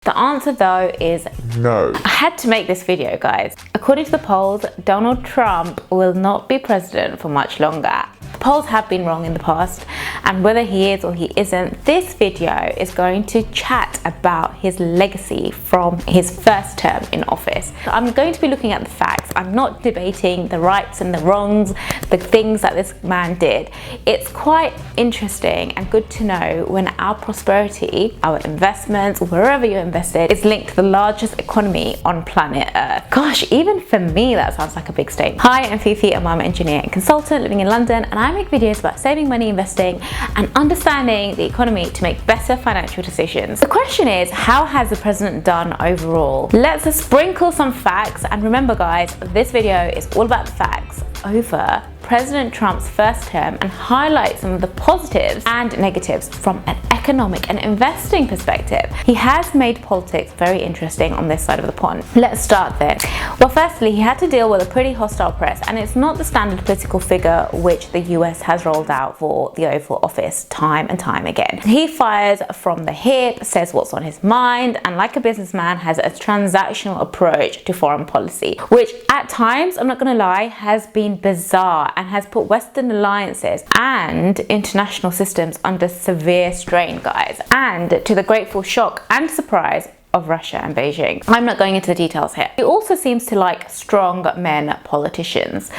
The answer though is no. I had to make this video, guys. According to the polls, Donald Trump will not be president for much longer. The polls have been wrong in the past, and whether he is or he isn't, this video is going to chat about his legacy from his first term in office. So I'm going to be looking at the facts. I'm not debating the rights and the wrongs, the things that this man did. It's quite interesting and good to know when our prosperity, our investments, wherever you're invested, is linked to the largest economy on planet Earth. Gosh, even for me, that sounds like a big statement. Hi, I'm Fifi, a mom, engineer and consultant living in London, and I make videos about saving money, investing, and understanding the economy to make better financial decisions. The question is, how has the president done overall? Let's sprinkle some facts, and remember guys, this video is all about the facts over President Trump's first term and highlight some of the positives and negatives from an economic and investing perspective. He has made politics very interesting on this side of the pond. Let's start there. Well, firstly, he had to deal with a pretty hostile press, and it's not the standard political figure which the US has rolled out for the Oval Office time and time again. He fires from the hip, says what's on his mind, and like a businessman has a transactional approach to foreign policy, which at times, I'm not gonna lie, has been bizarre and has put Western alliances and international systems under severe strain, guys, and to the grateful shock and surprise of Russia and Beijing. I'm not going into the details here. He also seems to like strong men politicians.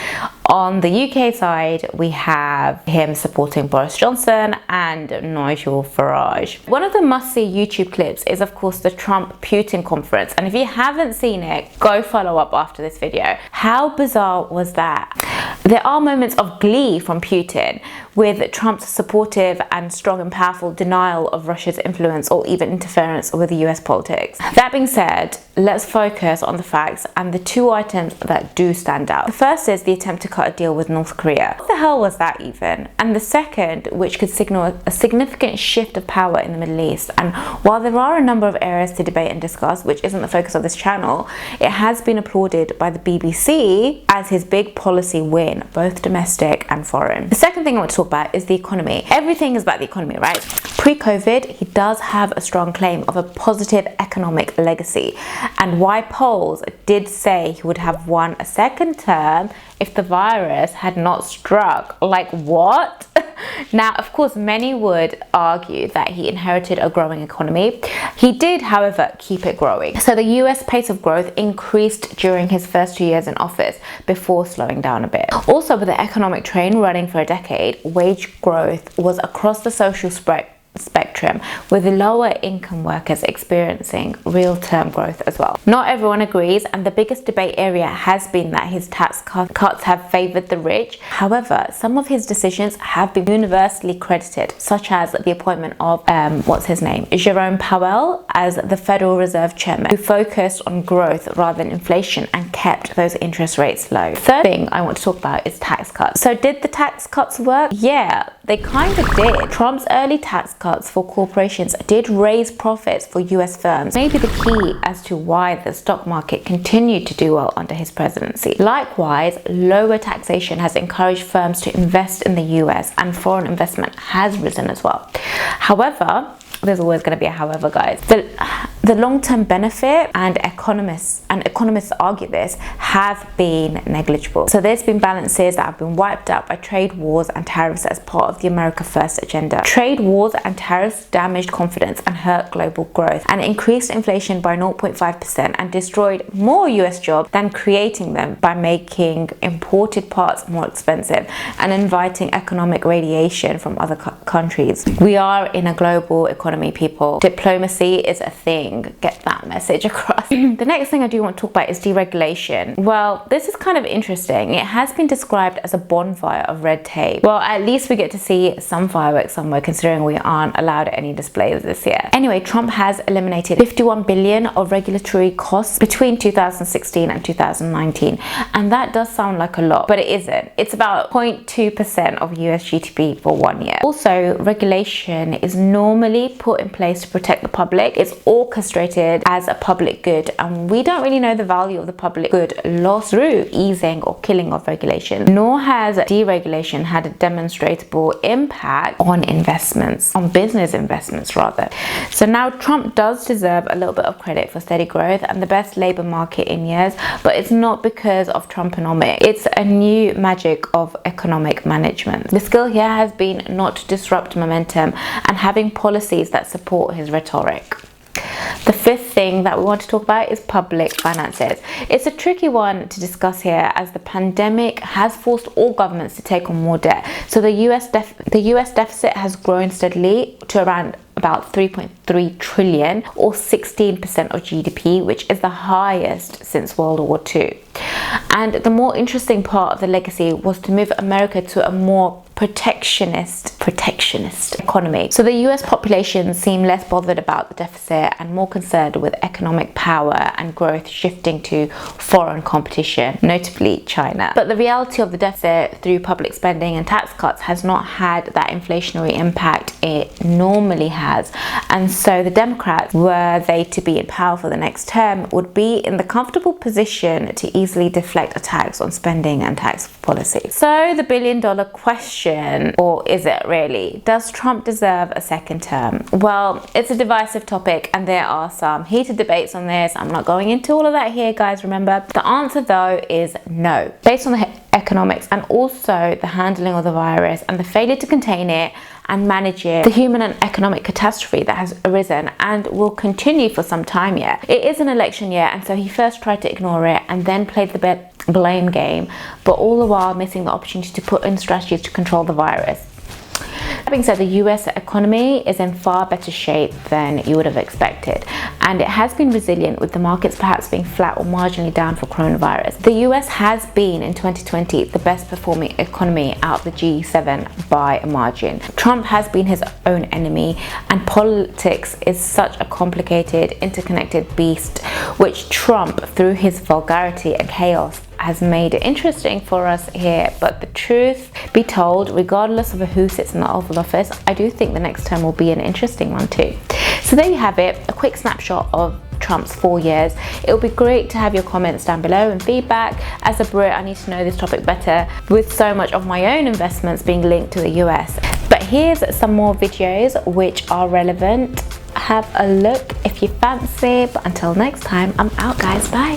On the UK side, we have him supporting Boris Johnson and Nigel Farage. One of the must-see YouTube clips is, of course, the Trump-Putin conference. And if you haven't seen it, go follow up after this video. How bizarre was that? There are moments of glee from Putin, with Trump's supportive and strong and powerful denial of Russia's influence or even interference with the US politics. That being said, let's focus on the facts and the two items that do stand out. The first is the attempt to cut a deal with North Korea. What the hell was that even? And the second, which could signal a significant shift of power in the Middle East. And while there are a number of areas to debate and discuss, which isn't the focus of this channel, it has been applauded by the BBC as his big policy win, both domestic and foreign. The second thing I want to talk about is the economy. Everything is about the economy, right? Pre-COVID, he does have a strong claim of a positive economic legacy, and why polls did say he would have won a second term if the virus had not struck. Like, what? Now, of course, many would argue that he inherited a growing economy. He did, however, keep it growing. So the US pace of growth increased during his first 2 years in office before slowing down a bit. Also, with the economic train running for a decade, wage growth was across the social spectrum, with lower income workers experiencing real-term growth as well. Not everyone agrees, and the biggest debate area has been that his tax cuts have favored the rich. However, some of his decisions have been universally credited, such as the appointment of Jerome Powell as the Federal Reserve Chairman, who focused on growth rather than inflation and kept those interest rates low. Third thing I want to talk about is tax cuts. So did the tax cuts work? Yeah, they kind of did. Trump's early tax cuts for corporations did raise profits for US firms, maybe the key as to why the stock market continued to do well under his presidency. Likewise, lower taxation has encouraged firms to invest in the US, and foreign investment has risen as well. However, there's always going to be a however, guys. The long-term benefit, and economists argue this, have been negligible. So there's been balances that have been wiped out by trade wars and tariffs as part of the America First agenda. Trade wars and tariffs damaged confidence and hurt global growth, and increased inflation by 0.5% and destroyed more US jobs than creating them by making imported parts more expensive and inviting economic radiation from other countries. We are in a global economy, people. Diplomacy is a thing. Get that message across. The next thing I do want to talk about is deregulation. Well, this is kind of interesting. It has been described as a bonfire of red tape. Well, at least we get to see some fireworks somewhere, considering we aren't allowed any displays this year. Anyway, Trump has eliminated 51 billion of regulatory costs between 2016 and 2019, and that does sound like a lot, but it isn't. It's about 0.2% of US GDP for 1 year. Also, regulation is normally put in place to protect the public. It's all orchestrated as a public good, and we don't really know the value of the public good lost through easing or killing of regulation, nor has deregulation had a demonstrable impact on investments, on business investments rather. So now Trump does deserve a little bit of credit for steady growth and the best labor market in years, but it's not because of Trumponomics. It's a new magic of economic management. The skill here has been not to disrupt momentum and having policies that support his rhetoric. The fifth thing that we want to talk about is public finances. It's a tricky one to discuss here as the pandemic has forced all governments to take on more debt. So the US deficit has grown steadily to around about 3.3 trillion or 16% of GDP, which is the highest since World War II. And the more interesting part of the legacy was to move America to a more protectionist economy. So the US population seemed less bothered about the deficit and more concerned with economic power and growth shifting to foreign competition, notably China. But the reality of the deficit through public spending and tax cuts has not had that inflationary impact it normally has. And so the Democrats, were they to be in power for the next term, would be in the comfortable position to easily deflect attacks on spending and tax policy. So the billion-dollar question, or is it really, does Trump deserve a second term? Well, it's a divisive topic and there are some heated debates on this. I'm not going into all of that here, guys, remember. The answer though is no. Based on the economics and also the handling of the virus and the failure to contain it and manage it, the human and economic catastrophe that has arisen and will continue for some time yet. It is an election year, and so he first tried to ignore it and then played the blame game, but all the while missing the opportunity to put in strategies to control the virus. That being said, the US economy is in far better shape than you would have expected, and it has been resilient, with the markets perhaps being flat or marginally down for coronavirus. The US has been in 2020 the best performing economy out of the G7 by a margin. Trump has been his own enemy, and politics is such a complicated, interconnected beast, which Trump, through his vulgarity and chaos, has made it interesting for us here. But the truth be told, regardless of who sits in the Oval Office, I do think the next term will be an interesting one too. So there you have it, a quick snapshot of Trump's 4 years. It would be great to have your comments down below and feedback. As a Brit, I need to know this topic better, with so much of my own investments being linked to the US. But here's some more videos which are relevant. Have a look if you fancy. But until next time, I'm out, guys. Bye.